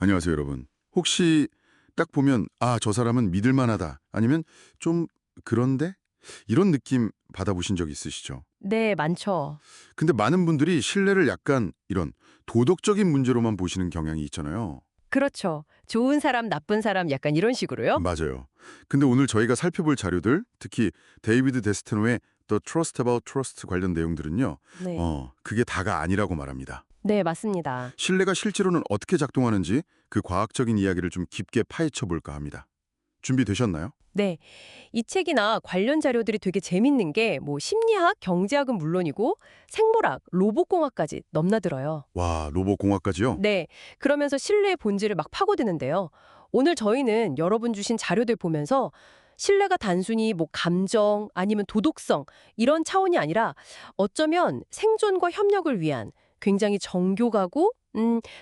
안녕하세요, 여러분. 혹시 딱 보면 저 사람은 믿을 만하다. 아니면 좀 그런데? 이런 느낌 받아보신 적 있으시죠? 네, 많죠. 근데 많은 분들이 신뢰를 약간 이런 도덕적인 문제로만 보시는 경향이 있잖아요. 그렇죠. 좋은 사람, 나쁜 사람 약간 이런 식으로요? 맞아요. 근데 오늘 저희가 살펴볼 자료들, 특히 데이비드 데스테노의 The Trust About Trust 관련 내용들은요. 네. 그게 다가 아니라고 말합니다. 네, 맞습니다. 신뢰가 실제로는 어떻게 작동하는지 그 과학적인 이야기를 좀 깊게 파헤쳐 볼까 합니다. 준비되셨나요? 네. 이 책이나 관련 자료들이 되게 재밌는 게 심리학, 경제학은 물론이고 생물학, 로봇공학까지 넘나들어요. 와, 로봇공학까지요? 네. 그러면서 신뢰의 본질을 막 파고드는데요. 오늘 저희는 여러분 주신 자료들 보면서 신뢰가 단순히 감정 아니면 도덕성 이런 차원이 아니라 어쩌면 생존과 협력을 위한 굉장히 정교하고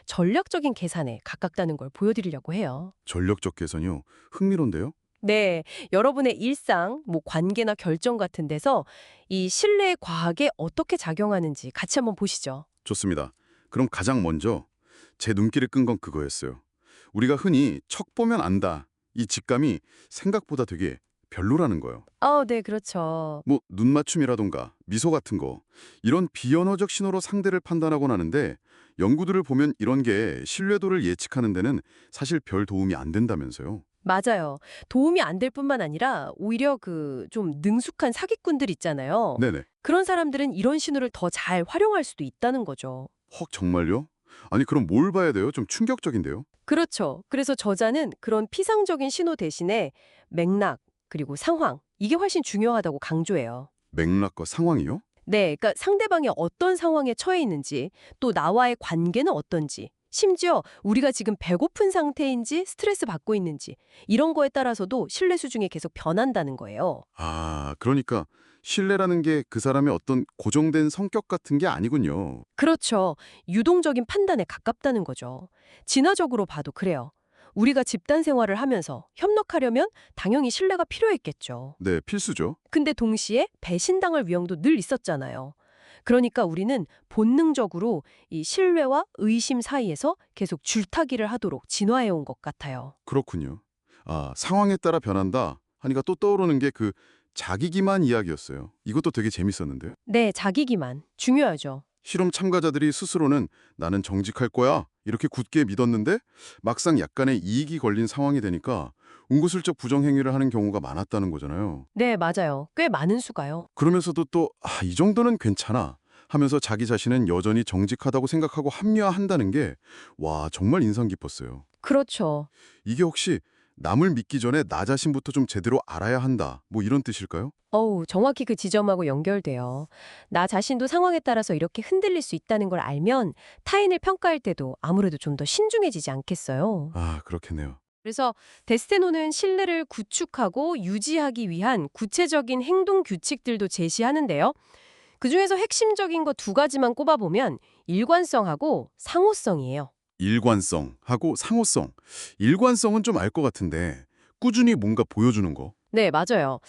전략적인 계산에 가깝다는 걸 보여드리려고 해요. 전력적 개선이요? 흥미로운데요? 네, 여러분의 일상, 관계나 결정 같은 데서 이 신뢰의 과학에 어떻게 작용하는지 같이 한번 보시죠. 좋습니다. 그럼 가장 먼저 제 눈길을 끈 건 그거였어요. 우리가 흔히 척 보면 안다. 이 직감이 생각보다 되게 별로라는 거예요. 네, 그렇죠. 뭐 눈맞춤이라던가 미소 같은 거 이런 비언어적 신호로 상대를 판단하곤 하는데 연구들을 보면 이런 게 신뢰도를 예측하는 데는 사실 별 도움이 안 된다면서요. 맞아요. 도움이 안 될 뿐만 아니라 오히려 좀 능숙한 사기꾼들 있잖아요. 네네. 그런 사람들은 이런 신호를 더 잘 활용할 수도 있다는 거죠. 헉, 정말요? 아니 그럼 뭘 봐야 돼요? 좀 충격적인데요. 그렇죠. 그래서 저자는 그런 피상적인 신호 대신에 맥락, 그리고 상황, 이게 훨씬 중요하다고 강조해요. 맥락과 상황이요? 네, 그러니까 상대방이 어떤 상황에 처해 있는지, 또 나와의 관계는 어떤지, 심지어 우리가 지금 배고픈 상태인지 스트레스 받고 있는지 이런 거에 따라서도 신뢰 수준이 계속 변한다는 거예요. 그러니까 신뢰라는 게 그 사람의 어떤 고정된 성격 같은 게 아니군요. 그렇죠. 유동적인 판단에 가깝다는 거죠. 진화적으로 봐도 그래요. 우리가 집단 생활을 하면서 협력하려면 당연히 신뢰가 필요했겠죠. 네, 필수죠. 근데 동시에 배신당할 위험도 늘 있었잖아요. 그러니까 우리는 본능적으로 이 신뢰와 의심 사이에서 계속 줄타기를 하도록 진화해온 것 같아요. 그렇군요. 상황에 따라 변한다 하니까 또 떠오르는 게 그 자기 기만 이야기였어요. 이것도 되게 재밌었는데요. 네, 자기 기만. 중요하죠. 실험 참가자들이 스스로는 나는 정직할 거야 이렇게 굳게 믿었는데 막상 약간의 이익이 걸린 상황이 되니까 은근슬쩍 부정행위를 하는 경우가 많았다는 거잖아요. 네, 맞아요. 꽤 많은 수가요. 그러면서도 또 이 정도는 괜찮아 하면서 자기 자신은 여전히 정직하다고 생각하고 합리화한다는 게 와, 정말 인상 깊었어요. 그렇죠. 이게 혹시 남을 믿기 전에 나 자신부터 좀 제대로 알아야 한다. 뭐 이런 뜻일까요? 정확히 그 지점하고 연결돼요. 나 자신도 상황에 따라서 이렇게 흔들릴 수 있다는 걸 알면 타인을 평가할 때도 아무래도 좀 더 신중해지지 않겠어요. 그렇겠네요. 그래서 데스테노는 신뢰를 구축하고 유지하기 위한 구체적인 행동 규칙들도 제시하는데요. 그중에서 핵심적인 거 두 가지만 꼽아보면 일관성하고 상호성이에요. 일관성하고 상호성. 일관성은 좀 알 것 같은데 꾸준히 뭔가 보여주는 거. 네, 맞아요.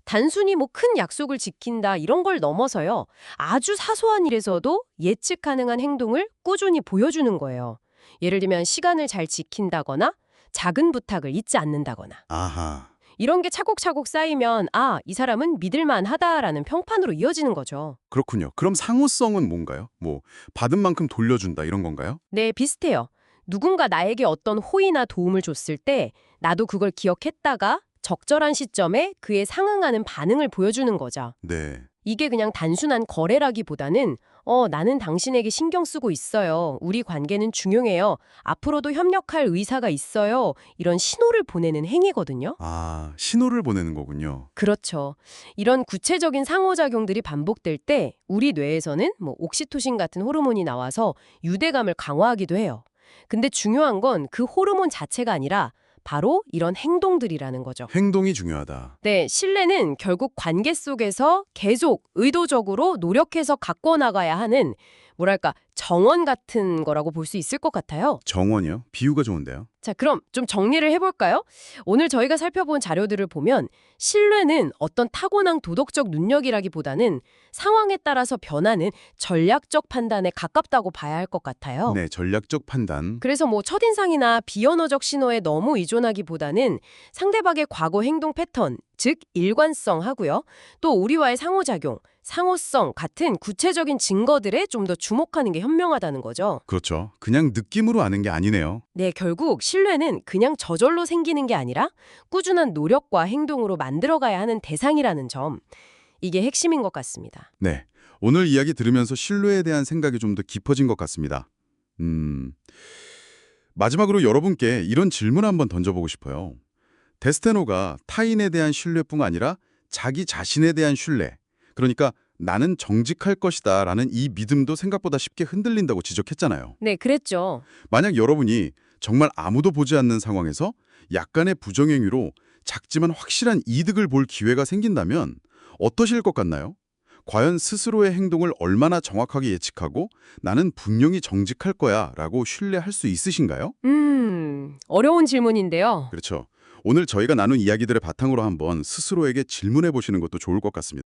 단순히 큰 약속을 지킨다 이런 걸 넘어서요. 아주 사소한 일에서도 예측 가능한 행동을 꾸준히 보여주는 거예요. 예를 들면 시간을 잘 지킨다거나 작은 부탁을 잊지 않는다거나. 아하. 이런 게 차곡차곡 쌓이면 이 사람은 믿을 만하다라는 평판으로 이어지는 거죠. 그렇군요. 그럼 상호성은 뭔가요? 뭐 받은 만큼 돌려준다 이런 건가요? 네, 비슷해요. 누군가 나에게 어떤 호의나 도움을 줬을 때 나도 그걸 기억했다가 적절한 시점에 그에 상응하는 반응을 보여주는 거죠. 네. 이게 그냥 단순한 거래라기보다는 나는 당신에게 신경 쓰고 있어요. 우리 관계는 중요해요. 앞으로도 협력할 의사가 있어요. 이런 신호를 보내는 행위거든요. 신호를 보내는 거군요. 그렇죠. 이런 구체적인 상호작용들이 반복될 때 우리 뇌에서는 옥시토신 같은 호르몬이 나와서 유대감을 강화하기도 해요. 근데 중요한 건 그 호르몬 자체가 아니라 바로 이런 행동들이라는 거죠. 행동이 중요하다. 네, 신뢰는 결국 관계 속에서 계속 의도적으로 노력해서 가꿔 나가야 하는 뭐랄까 정원 같은 거라고 볼 수 있을 것 같아요. 정원이요? 비유가 좋은데요. 자, 그럼 좀 정리를 해볼까요? 오늘 저희가 살펴본 자료들을 보면 신뢰는 어떤 타고난 도덕적 능력이라기보다는 상황에 따라서 변하는 전략적 판단에 가깝다고 봐야 할 것 같아요. 네, 전략적 판단. 그래서 뭐 첫인상이나 비언어적 신호에 너무 의존하기보다는 상대방의 과거 행동 패턴, 즉 일관성하고요. 또 우리와의 상호작용, 상호성 같은 구체적인 증거들에 좀 더 주목하는 게 현명하다는 거죠. 그렇죠. 그냥 느낌으로 아는 게 아니네요. 네, 결국 신뢰는 그냥 저절로 생기는 게 아니라 꾸준한 노력과 행동으로 만들어가야 하는 대상이라는 점. 이게 핵심인 것 같습니다. 네, 오늘 이야기 들으면서 신뢰에 대한 생각이 좀 더 깊어진 것 같습니다. 마지막으로 여러분께 이런 질문 한번 던져보고 싶어요. 데스테노가 타인에 대한 신뢰뿐 아니라 자기 자신에 대한 신뢰, 그러니까 나는 정직할 것이다 라는 이 믿음도 생각보다 쉽게 흔들린다고 지적했잖아요. 네, 그랬죠. 만약 여러분이 정말 아무도 보지 않는 상황에서 약간의 부정행위로 작지만 확실한 이득을 볼 기회가 생긴다면 어떠실 것 같나요? 과연 스스로의 행동을 얼마나 정확하게 예측하고 나는 분명히 정직할 거야 라고 신뢰할 수 있으신가요? 어려운 질문인데요. 그렇죠. 오늘 저희가 나눈 이야기들의 바탕으로 한번 스스로에게 질문해 보시는 것도 좋을 것 같습니다.